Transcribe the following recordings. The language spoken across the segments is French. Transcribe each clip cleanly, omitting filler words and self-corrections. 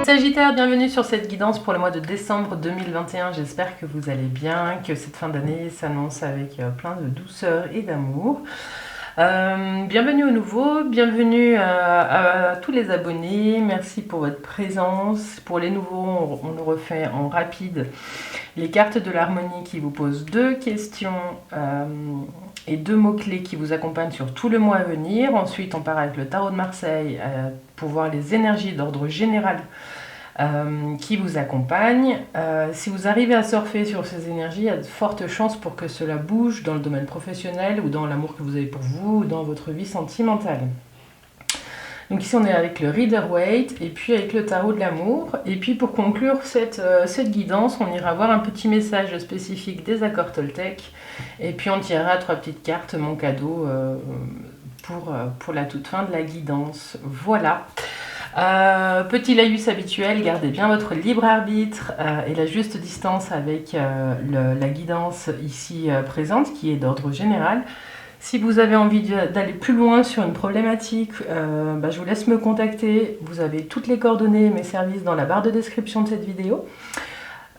Sagittaire, bienvenue sur cette guidance pour le mois de décembre 2021. J'espère que vous allez bien, que cette fin d'année s'annonce avec plein de douceur et d'amour. Bienvenue au nouveau, bienvenue à tous les abonnés, merci pour votre présence. Pour les nouveaux, on le refait en rapide. Les cartes de l'harmonie qui vous posent 2 questions et 2 mots-clés qui vous accompagnent sur tout le mois à venir. Ensuite, on part avec le tarot de Marseille pour voir les énergies d'ordre général qui vous accompagnent. Si vous arrivez à surfer sur ces énergies, il y a de fortes chances pour que cela bouge dans le domaine professionnel ou dans l'amour que vous avez pour vous ou dans votre vie sentimentale. Donc ici on est avec le Rider-Waite et puis avec le tarot de l'amour. Et puis pour conclure cette guidance, on ira voir un petit message spécifique des accords Toltec. Et puis on tirera 3 petites cartes, mon cadeau, pour la toute fin de la guidance. Voilà. Petit laïus habituel, gardez bien votre libre arbitre et la juste distance avec la guidance ici présente qui est d'ordre général. Si vous avez envie d'aller plus loin sur une problématique, je vous laisse me contacter. Vous avez toutes les coordonnées et mes services dans la barre de description de cette vidéo.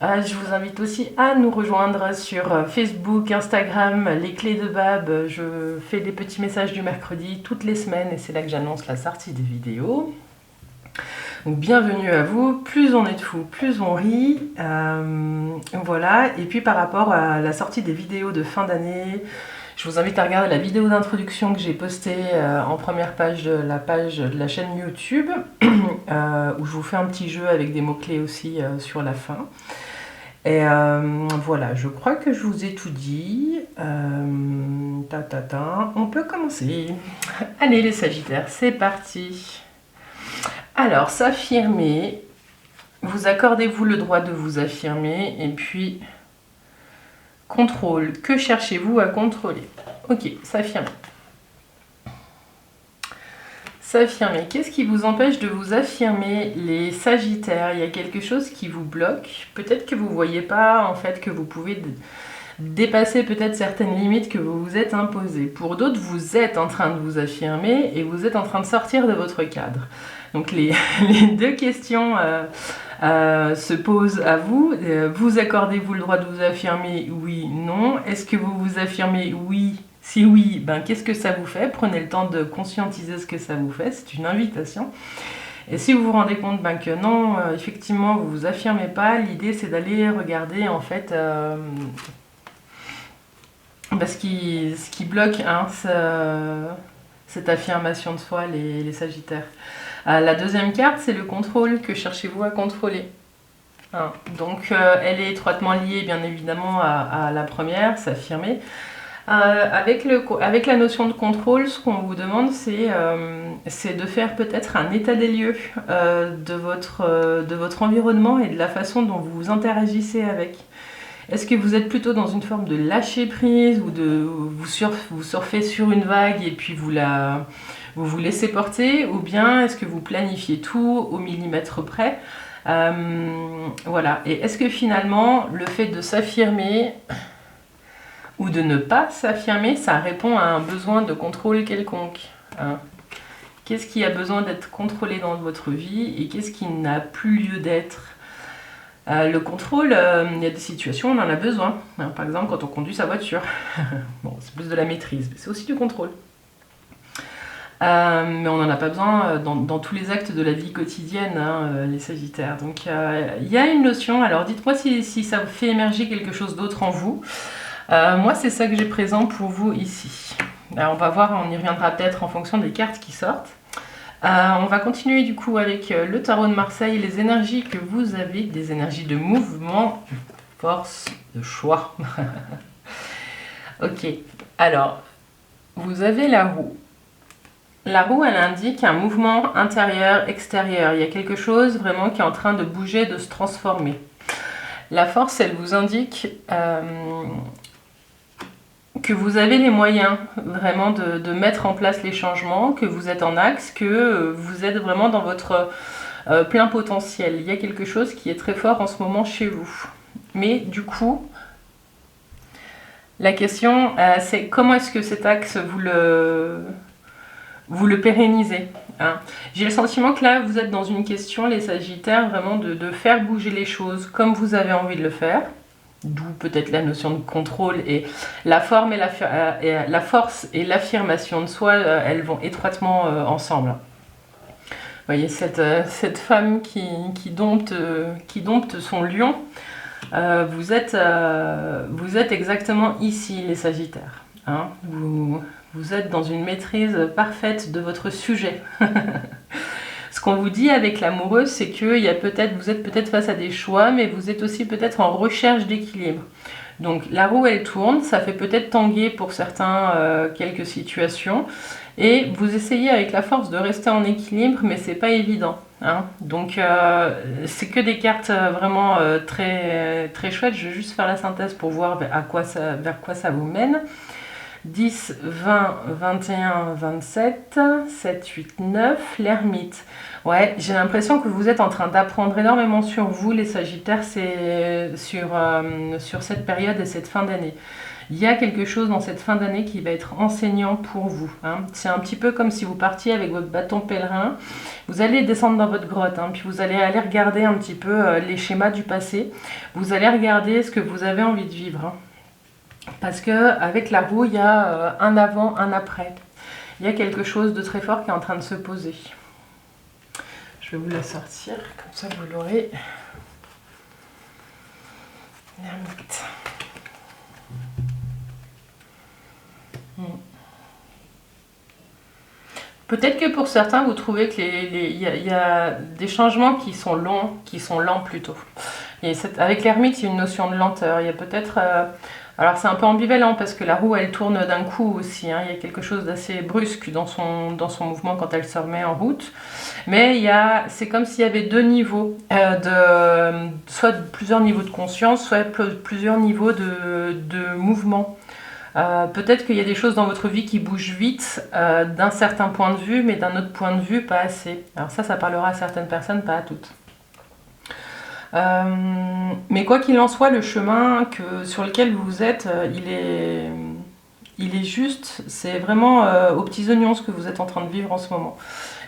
Je vous invite aussi à nous rejoindre sur Facebook, Instagram, les clés de Bab. Je fais des petits messages du mercredi toutes les semaines et c'est là que j'annonce la sortie des vidéos. Donc bienvenue à vous, plus on est de fous, plus on rit, voilà. Et puis par rapport à la sortie des vidéos de fin d'année, je vous invite à regarder la vidéo d'introduction que j'ai postée en première page de la chaîne YouTube, où je vous fais un petit jeu avec des mots-clés aussi sur la fin. Et voilà, je crois que je vous ai tout dit. On peut commencer. Allez les Sagittaires, c'est parti. Alors, s'affirmer, vous accordez-vous le droit de vous affirmer, et puis, contrôle, que cherchez-vous à contrôler? Ok, s'affirmer. S'affirmer, qu'est-ce qui vous empêche de vous affirmer, les Sagittaires? Il y a quelque chose qui vous bloque, peut-être que vous ne voyez pas, en fait, que vous pouvez dépasser peut-être certaines limites que vous vous êtes imposées. Pour d'autres, vous êtes en train de vous affirmer, et vous êtes en train de sortir de votre cadre. Donc les 2 questions se posent à vous. Vous accordez-vous le droit de vous affirmer? Oui, non. Est-ce que vous vous affirmez? Oui. Si oui, qu'est-ce que ça vous fait? Prenez le temps de conscientiser ce que ça vous fait. C'est une invitation. Et si vous vous rendez compte que non, effectivement, vous ne vous affirmez pas, l'idée c'est d'aller regarder en fait ce qui bloque cette affirmation de soi, les Sagittaires. La deuxième carte, c'est le contrôle. Que cherchez-vous à contrôler? Donc, elle est étroitement liée, bien évidemment, à la première, s'affirmer. Avec la notion de contrôle, ce qu'on vous demande, c'est de faire peut-être un état des lieux de votre environnement et de la façon dont vous interagissez avec. Est-ce que vous êtes plutôt dans une forme de lâcher prise ou vous surfez sur une vague et puis vous vous laissez porter, ou bien est-ce que vous planifiez tout au millimètre près? Voilà. Et est-ce que finalement, le fait de s'affirmer ou de ne pas s'affirmer, ça répond à un besoin de contrôle quelconque? Qu'est-ce qui a besoin d'être contrôlé dans votre vie et qu'est-ce qui n'a plus lieu d'être? Le contrôle, il y a des situations où on en a besoin. Par exemple, quand on conduit sa voiture. Bon, c'est plus de la maîtrise, mais c'est aussi du contrôle. Mais on n'en a pas besoin dans tous les actes de la vie quotidienne, les Sagittaires. Donc il y a une notion, alors dites-moi si ça fait émerger quelque chose d'autre en vous. Moi c'est ça que j'ai présent pour vous ici. Alors, on va voir, on y reviendra peut-être en fonction des cartes qui sortent. On va continuer du coup avec le tarot de Marseille, les énergies que vous avez, des énergies de mouvement, de force, de choix. Ok, alors vous avez la roue. La roue, elle indique un mouvement intérieur-extérieur. Il y a quelque chose vraiment qui est en train de bouger, de se transformer. La force, elle vous indique que vous avez les moyens vraiment de mettre en place les changements, que vous êtes en axe, que vous êtes vraiment dans votre plein potentiel. Il y a quelque chose qui est très fort en ce moment chez vous. Mais du coup, la question, c'est comment est-ce que cet axe, vous le pérennisez. Hein. J'ai le sentiment que là, vous êtes dans une question, les Sagittaires, vraiment de faire bouger les choses comme vous avez envie de le faire. D'où peut-être la notion de contrôle et la forme et la force et l'affirmation de soi, elles vont étroitement ensemble. Vous voyez, cette femme qui dompte son lion, vous êtes exactement ici, les Sagittaires. Hein. Vous êtes dans une maîtrise parfaite de votre sujet. Ce qu'on vous dit avec l'amoureux, c'est que vous êtes peut-être face à des choix, mais vous êtes aussi peut-être en recherche d'équilibre. Donc la roue, elle tourne, ça fait peut-être tanguer pour certains quelques situations, et vous essayez avec la force de rester en équilibre, mais c'est pas évident. Hein. Donc c'est que des cartes vraiment très, très chouettes. Je vais juste faire la synthèse pour voir vers quoi ça vous mène. 10, 20, 21, 27, 7, 8, 9, l'ermite. Ouais, j'ai l'impression que vous êtes en train d'apprendre énormément sur vous, les Sagittaires, c'est sur cette période et cette fin d'année. Il y a quelque chose dans cette fin d'année qui va être enseignant pour vous. Hein. C'est un petit peu comme si vous partiez avec votre bâton pèlerin. Vous allez descendre dans votre grotte, hein, puis vous allez aller regarder un petit peu les schémas du passé. Vous allez regarder ce que vous avez envie de vivre. Hein. Parce qu'avec la roue, il y a un avant, un après. Il y a quelque chose de très fort qui est en train de se poser. Je vais vous la sortir, comme ça vous l'aurez. L'ermite. Peut-être que pour certains, vous trouvez que y a des changements qui sont longs, qui sont lents plutôt. Et avec l'ermite, il y a une notion de lenteur. Il y a peut-être... alors c'est un peu ambivalent parce que la roue, elle tourne d'un coup aussi. Hein. Il y a quelque chose d'assez brusque dans son mouvement quand elle se remet en route. Mais c'est comme s'il y avait deux niveaux, soit plusieurs niveaux de conscience, soit plusieurs niveaux de mouvement. Peut-être qu'il y a des choses dans votre vie qui bougent vite d'un certain point de vue, mais d'un autre point de vue, pas assez. Alors ça parlera à certaines personnes, pas à toutes. Mais quoi qu'il en soit, le chemin sur lequel vous êtes, il est juste. C'est vraiment aux petits oignons ce que vous êtes en train de vivre en ce moment.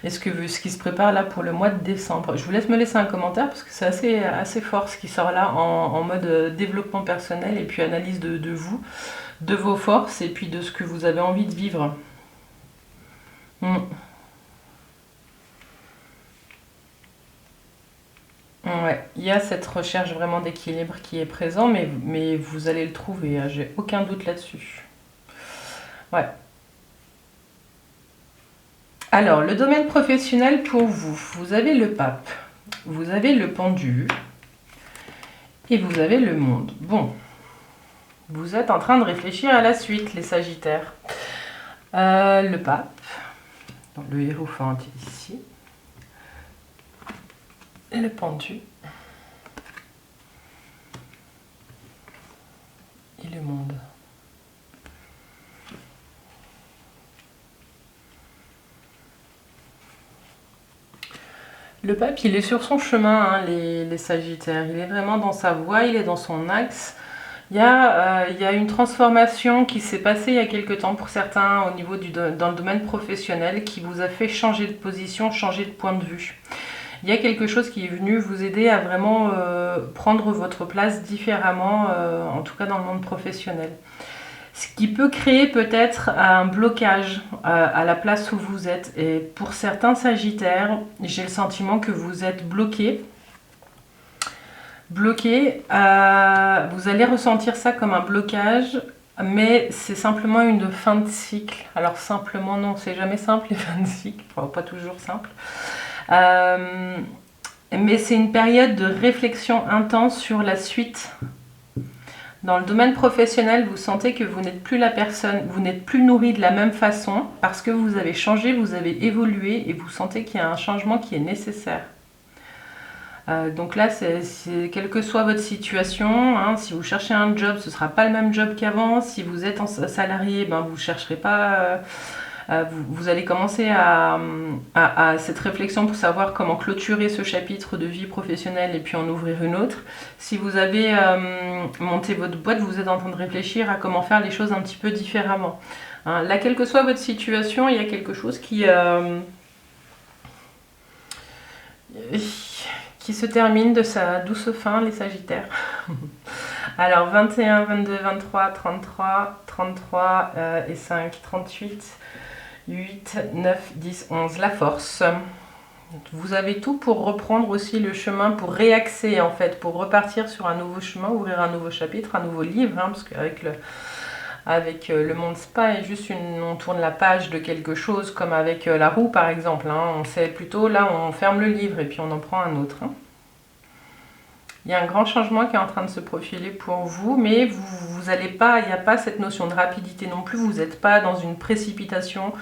Et ce qui se prépare là pour le mois de décembre. Je vous laisse me laisser un commentaire parce que c'est assez fort ce qui sort là en mode développement personnel et puis analyse de vous, de vos forces et puis de ce que vous avez envie de vivre. Ouais, il y a cette recherche vraiment d'équilibre qui est présent, mais vous allez le trouver, hein, j'ai aucun doute là-dessus. Ouais. Alors, le domaine professionnel pour vous, vous avez le pape, vous avez le pendu et vous avez le monde. Bon, vous êtes en train de réfléchir à la suite, les Sagittaires. Le pape, donc le hiérophante ici. Et le pendu. Et le monde. Le pape, il est sur son chemin, hein, les Sagittaires. Il est vraiment dans sa voie, il est dans son axe. Il y a une transformation qui s'est passée il y a quelque temps pour certains au niveau dans le domaine professionnel qui vous a fait changer de position, changer de point de vue. Il y a quelque chose qui est venu vous aider à vraiment prendre votre place différemment, en tout cas dans le monde professionnel. Ce qui peut créer peut-être un blocage à la place où vous êtes. Et pour certains Sagittaires, j'ai le sentiment que vous êtes bloqués. Vous allez ressentir ça comme un blocage, mais c'est simplement une fin de cycle. Alors simplement non, c'est jamais simple les fins de cycle, enfin, pas toujours simple. Mais c'est une période de réflexion intense sur la suite. Dans le domaine professionnel, vous sentez que vous n'êtes plus la personne, vous n'êtes plus nourri de la même façon parce que vous avez changé, vous avez évolué et vous sentez qu'il y a un changement qui est nécessaire. Donc là, quelle que soit votre situation, hein, si vous cherchez un job, ce ne sera pas le même job qu'avant. Si vous êtes salarié, ben, vous ne chercherez pas... vous allez commencer à cette réflexion pour savoir comment clôturer ce chapitre de vie professionnelle et puis en ouvrir une autre. Si vous avez monté votre boîte, vous êtes en train de réfléchir à comment faire les choses un petit peu différemment. Hein, là, quelle que soit votre situation, il y a quelque chose qui qui se termine de sa douce fin, les Sagittaires. Alors 21, 22, 23, 33, 33 et 5, 38, 8, 9, 10, 11, la force. Vous avez tout pour reprendre aussi le chemin, pour réaxer en fait, pour repartir sur un nouveau chemin, ouvrir un nouveau chapitre, un nouveau livre, hein, parce qu'avec le monde spa, on tourne la page de quelque chose, comme avec la roue par exemple, hein, on sait plutôt, là on ferme le livre et puis on en prend un autre. Hein. Il y a un grand changement qui est en train de se profiler pour vous, mais vous allez pas, il n'y a pas cette notion de rapidité non plus, vous n'êtes pas dans une précipitation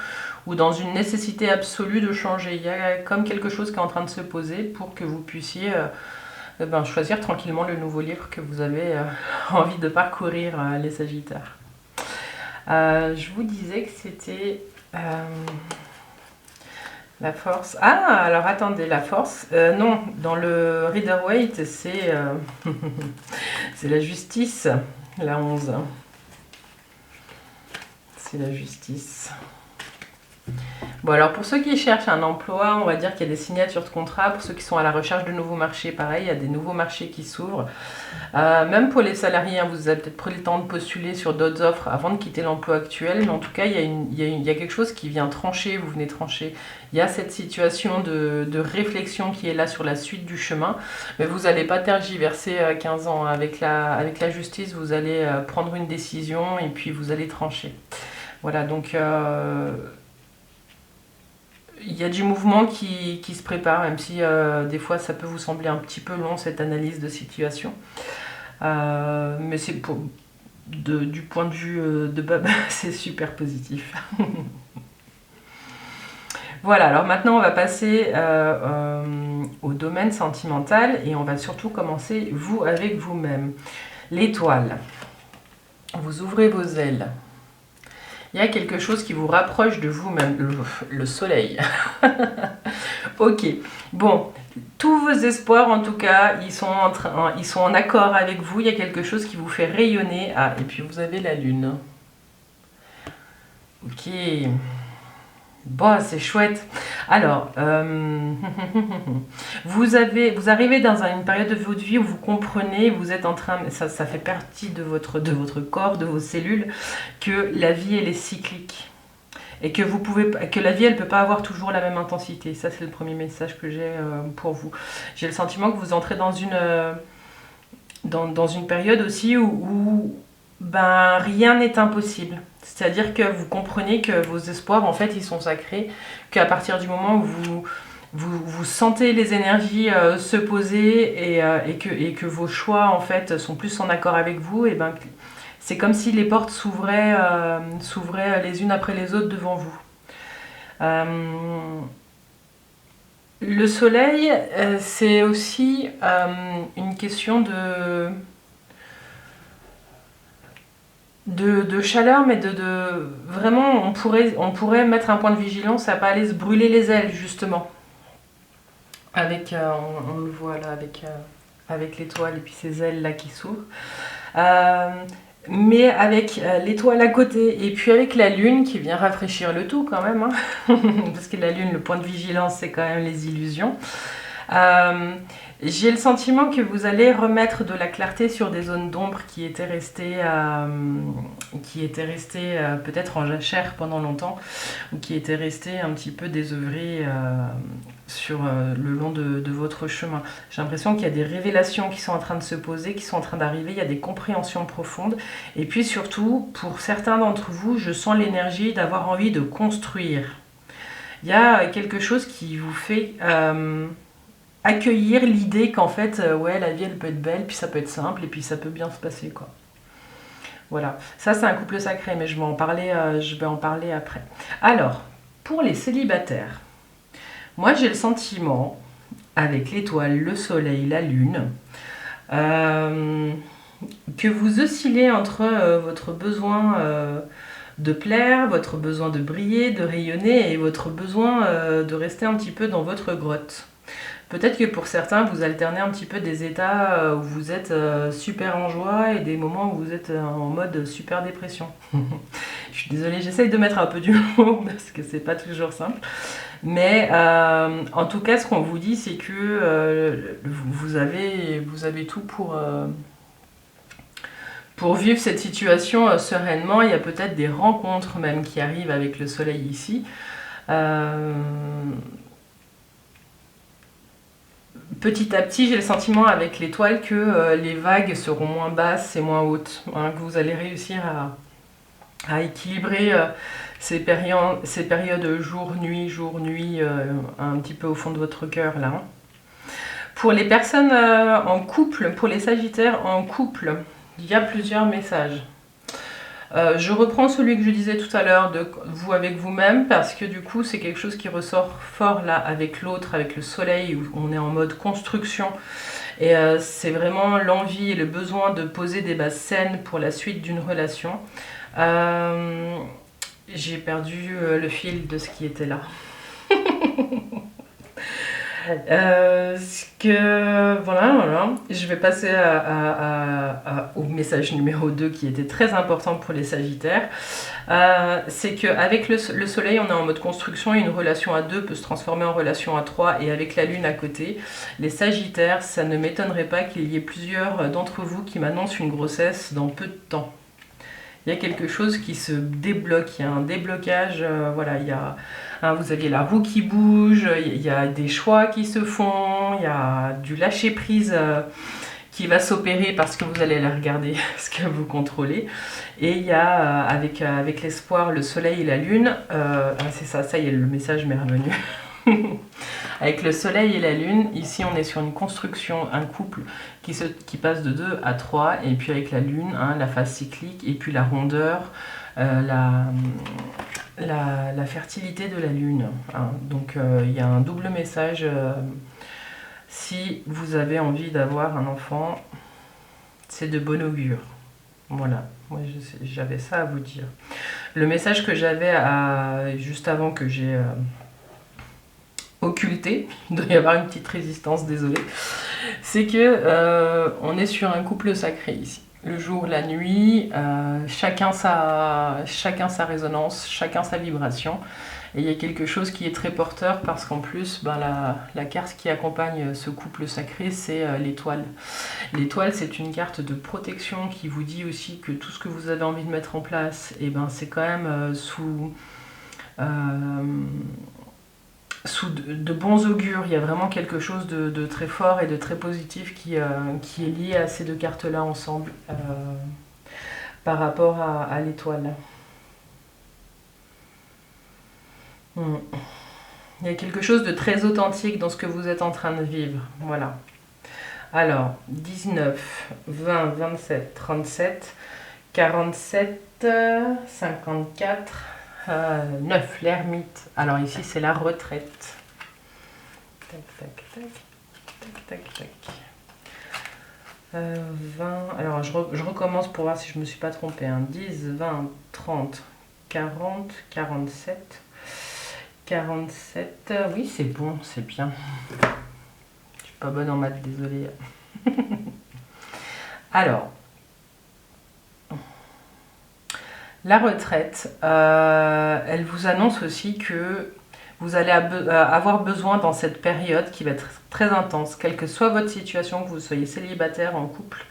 ou dans une nécessité absolue de changer. Il y a comme quelque chose qui est en train de se poser pour que vous puissiez choisir tranquillement le nouveau livre que vous avez envie de parcourir, les Sagittaires. Je vous disais que c'était la force. Ah, alors attendez, la force. Non, dans le Rider-Waite, c'est c'est la justice, la 11. C'est la justice. Bon, alors pour ceux qui cherchent un emploi, on va dire qu'il y a des signatures de contrat. Pour ceux qui sont à la recherche de nouveaux marchés, pareil, il y a des nouveaux marchés qui s'ouvrent. Même pour les salariés, hein, vous avez peut-être pris le temps de postuler sur d'autres offres avant de quitter l'emploi actuel. Mais en tout cas, il y a quelque chose qui vient trancher, vous venez trancher. Il y a cette situation de réflexion qui est là sur la suite du chemin. Mais vous n'allez pas tergiverser 15 ans. Avec la justice, vous allez prendre une décision et puis vous allez trancher. Voilà, donc... il y a du mouvement qui se prépare, même si des fois ça peut vous sembler un petit peu long cette analyse de situation. Mais c'est du point de vue de Bab, c'est super positif. Voilà, alors maintenant on va passer au domaine sentimental et on va surtout commencer vous avec vous-même. L'étoile. Vous ouvrez vos ailes. Il y a quelque chose qui vous rapproche de vous-même, le soleil. Ok, bon, tous vos espoirs en tout cas, ils sont en accord avec vous, il y a quelque chose qui vous fait rayonner. Ah, et puis vous avez la lune. Ok, bon, c'est chouette. Alors, vous arrivez dans une période de votre vie où vous comprenez, vous êtes en train, ça fait partie de votre corps, de vos cellules, que la vie elle est cyclique et que la vie elle peut pas avoir toujours la même intensité. Ça c'est le premier message que j'ai pour vous. J'ai le sentiment que vous entrez dans une période aussi où rien n'est impossible. C'est-à-dire que vous comprenez que vos espoirs, en fait, ils sont sacrés, qu'à partir du moment où vous sentez les énergies se poser et que vos choix, en fait, sont plus en accord avec vous, et c'est comme si les portes s'ouvraient les unes après les autres devant vous. Le soleil, c'est aussi une question de chaleur, mais vraiment, on pourrait mettre un point de vigilance à pas aller se brûler les ailes, justement. Avec, on le voit là, avec l'étoile et puis ses ailes là qui s'ouvrent. Mais avec l'étoile à côté et puis avec la lune qui vient rafraîchir le tout quand même, hein. Parce que la lune, le point de vigilance, c'est quand même les illusions. J'ai le sentiment que vous allez remettre de la clarté sur des zones d'ombre qui étaient restées peut-être en jachère pendant longtemps, ou qui étaient restées un petit peu désœuvrées sur le long de votre chemin. J'ai l'impression qu'il y a des révélations qui sont en train de se poser, qui sont en train d'arriver, il y a des compréhensions profondes. Et puis surtout, pour certains d'entre vous, je sens l'énergie d'avoir envie de construire. Il y a quelque chose qui vous fait... accueillir l'idée qu'en fait, ouais, la vie elle peut être belle, puis ça peut être simple, et puis ça peut bien se passer, quoi. Voilà, ça c'est un couple sacré, mais je vais en parler après. Alors, pour les célibataires, moi j'ai le sentiment, avec l'étoile, le soleil, la lune, que vous oscillez entre votre besoin de plaire, votre besoin de briller, de rayonner, et votre besoin de rester un petit peu dans votre grotte. Peut-être que pour certains, vous alternez un petit peu des états où vous êtes super en joie et des moments où vous êtes en mode super dépression. Je suis désolée, j'essaye de mettre un peu d'humour parce que c'est pas toujours simple. Mais en tout cas, ce qu'on vous dit, c'est que vous avez tout pour vivre cette situation sereinement. Il y a peut-être des rencontres même qui arrivent avec le soleil ici. Petit à petit, j'ai le sentiment avec l'étoile que les vagues seront moins basses et moins hautes, hein, que vous allez réussir à équilibrer ces périodes jour-nuit, un petit peu au fond de votre cœur là. Hein. Pour les personnes en couple, pour les sagittaires en couple, il y a plusieurs messages. Je reprends celui que je disais tout à l'heure, de vous avec vous-même, parce que du coup c'est quelque chose qui ressort fort là avec l'autre, avec le soleil, où on est en mode construction. Et c'est vraiment l'envie et le besoin de poser des bases saines pour la suite d'une relation. J'ai perdu le fil de ce qui était là. Voilà, je vais passer au message numéro 2 qui était très important pour les sagittaires. C'est qu'avec le soleil, on est en mode construction et une relation à 2 peut se transformer en relation à 3, et avec la lune à côté, les sagittaires, ça ne m'étonnerait pas qu'il y ait plusieurs d'entre vous qui m'annoncent une grossesse dans peu de temps. Il y a quelque chose qui se débloque, il y a un déblocage, voilà, il y a, hein, vous aviez la roue qui bouge, il y a des choix qui se font, il y a du lâcher-prise qui va s'opérer parce que vous allez aller regarder ce que vous contrôlez. Et il y a, avec l'espoir, le soleil et la lune, c'est ça, ça y est, le message m'est revenu. Avec le soleil et la lune, ici on est sur une construction, un couple qui passe de 2 à 3, et puis avec la lune, hein, la phase cyclique, et puis la rondeur, la fertilité de la lune. Hein. Donc il y a un double message. Si vous avez envie d'avoir un enfant, c'est de bon augure. Voilà, moi j'avais ça à vous dire. Le message que j'avais juste avant que j'ai occulté, il doit y avoir une petite résistance, désolée, c'est que on est sur un couple sacré ici. Le jour, la nuit, chacun sa résonance, chacun sa vibration. Et il y a quelque chose qui est très porteur parce qu'en plus, ben, la carte qui accompagne ce couple sacré, c'est l'étoile. L'étoile, c'est une carte de protection qui vous dit aussi que tout ce que vous avez envie de mettre en place, et ben, c'est quand même sous de bons augures. Il y a vraiment quelque chose de très fort et de très positif qui est lié à ces deux cartes-là ensemble par rapport à l'étoile. Il y a quelque chose de très authentique dans ce que vous êtes en train de vivre. Voilà. Alors, 19, 20, 27, 37, 47, 54, 9, l'ermite. Alors ici, c'est la retraite. Tac, tac, tac, tac, tac, tac. 20, alors je recommence pour voir si je ne me suis pas trompée. Hein. 10, 20, 30, 40, 47... 47, oui c'est bon, c'est bien. Je suis pas bonne en maths, désolée. Alors, la retraite, elle vous annonce aussi que vous allez avoir besoin dans cette période qui va être très intense, quelle que soit votre situation, que vous soyez célibataire, en couple,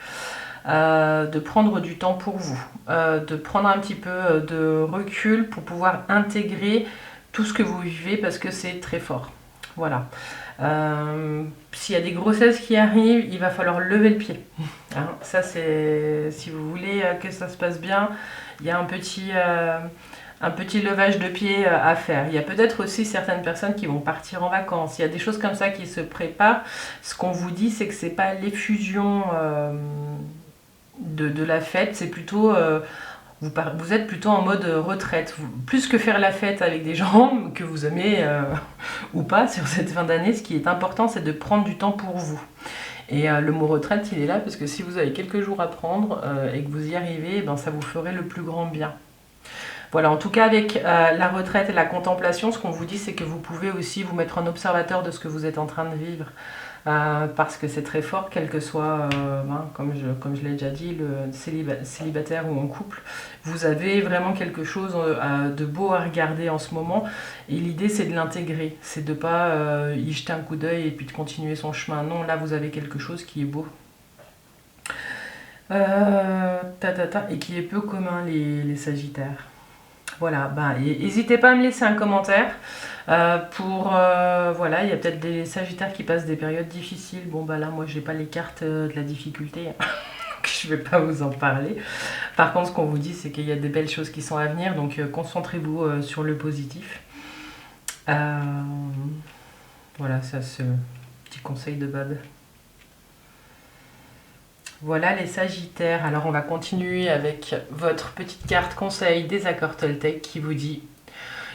de prendre du temps pour vous, de prendre un petit peu de recul pour pouvoir intégrer tout ce que vous vivez parce que c'est très fort. Voilà. S'il y a des grossesses qui arrivent, il va falloir lever le pied. Hein, ça c'est, si vous voulez que ça se passe bien, il y a un petit levage de pied à faire. Il y a peut-être aussi certaines personnes qui vont partir en vacances. Il y a des choses comme ça qui se préparent. Ce qu'on vous dit, c'est que c'est pas l'effusion de la fête, c'est plutôt vous êtes plutôt en mode retraite. Plus que faire la fête avec des gens que vous aimez ou pas sur cette fin d'année, ce qui est important, c'est de prendre du temps pour vous. Et le mot retraite, il est là parce que si vous avez quelques jours à prendre et que vous y arrivez, ben, ça vous ferait le plus grand bien. Voilà, en tout cas avec la retraite et la contemplation, ce qu'on vous dit, c'est que vous pouvez aussi vous mettre en observateur de ce que vous êtes en train de vivre. Parce que c'est très fort, quel que soit, comme je l'ai déjà dit, le célibataire ou en couple, vous avez vraiment quelque chose de beau à regarder en ce moment. Et l'idée, c'est de l'intégrer, c'est de ne pas y jeter un coup d'œil et puis de continuer son chemin. Non, là, vous avez quelque chose qui est beau. Et qui est peu commun, les Sagittaires. Voilà, n'hésitez pas à me laisser un commentaire. Voilà, il y a peut-être des Sagittaires qui passent des périodes difficiles. Bon, là, moi, j'ai pas les cartes de la difficulté. Je vais pas vous en parler. Par contre, ce qu'on vous dit, c'est qu'il y a des belles choses qui sont à venir. Donc, concentrez-vous sur le positif. Voilà, ça, c'est un petit conseil de Bab. Voilà les Sagittaires. Alors, on va continuer avec votre petite carte conseil des accords Toltec qui vous dit: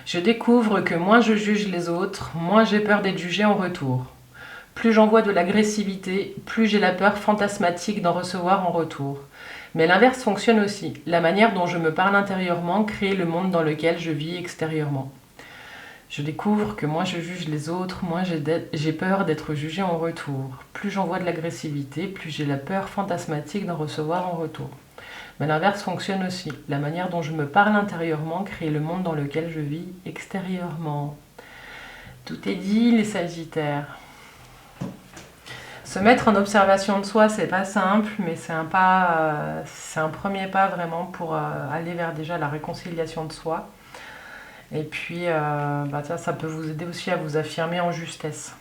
je découvre que moins je juge les autres, moins j'ai peur d'être jugé en retour. Plus j'envoie de l'agressivité, plus j'ai la peur fantasmatique d'en recevoir en retour. Mais l'inverse fonctionne aussi. La manière dont je me parle intérieurement crée le monde dans lequel je vis extérieurement. Je découvre que moins je juge les autres, moins j'ai peur d'être jugé en retour. Plus j'envoie de l'agressivité, plus j'ai la peur fantasmatique d'en recevoir en retour. Mais l'inverse fonctionne aussi. La manière dont je me parle intérieurement crée le monde dans lequel je vis extérieurement. Tout est dit, les Sagittaires. Se mettre en observation de soi, c'est pas simple, mais c'est un pas, c'est un premier pas vraiment pour aller vers déjà la réconciliation de soi. Et puis, ça peut vous aider aussi à vous affirmer en justesse.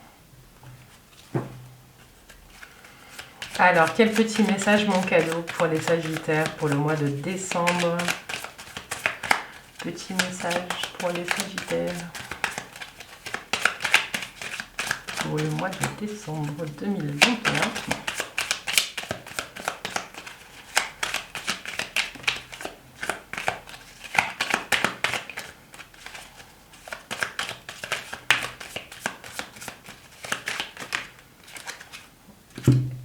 Alors, quel petit message, mon cadeau pour les Sagittaires pour le mois de décembre. Petit message pour les Sagittaires pour le mois de décembre 2021.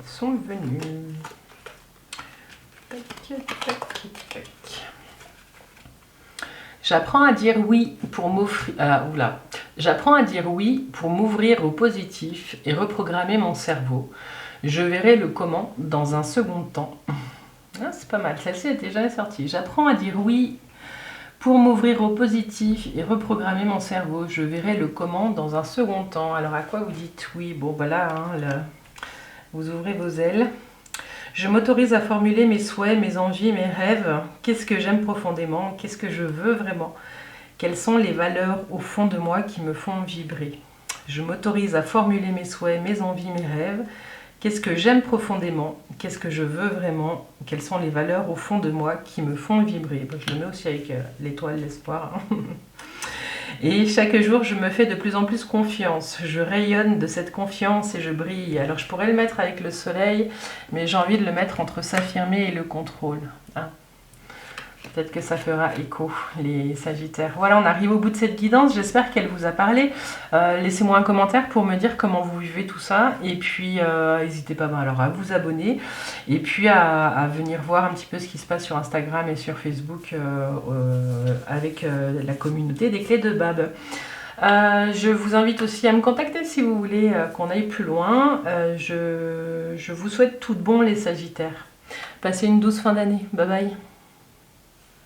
Sont venus. Tac, tac, tac. J'apprends à dire oui pour m'offrir. J'apprends à dire oui pour m'ouvrir au positif et reprogrammer mon cerveau. Je verrai le comment dans un second temps. Ah, c'est pas mal, celle-ci était jamais sortie. J'apprends à dire oui pour m'ouvrir au positif et reprogrammer mon cerveau. Je verrai le comment dans un second temps. Alors à quoi vous dites oui? Bon, vous ouvrez vos ailes. Je m'autorise à formuler mes souhaits, mes envies, mes rêves. Qu'est-ce que j'aime profondément? Qu'est-ce que je veux vraiment? Quelles sont les valeurs au fond de moi qui me font vibrer? Je m'autorise à formuler mes souhaits, mes envies, mes rêves. Qu'est-ce que j'aime profondément? Qu'est-ce que je veux vraiment? Quelles sont les valeurs au fond de moi qui me font vibrer? Je le mets aussi avec l'étoile, l'espoir. Et chaque jour, je me fais de plus en plus confiance. Je rayonne de cette confiance et je brille. Alors, je pourrais le mettre avec le soleil, mais j'ai envie de le mettre entre s'affirmer et le contrôle. Peut-être que ça fera écho, les Sagittaires. Voilà, on arrive au bout de cette guidance. J'espère qu'elle vous a parlé. Laissez-moi un commentaire pour me dire comment vous vivez tout ça. Et puis, n'hésitez pas à vous abonner. Et puis, à venir voir un petit peu ce qui se passe sur Instagram et sur Facebook avec la communauté des clés de Bab. Je vous invite aussi à me contacter si vous voulez qu'on aille plus loin. Je vous souhaite tout de bon, les Sagittaires. Passez une douce fin d'année. Bye bye.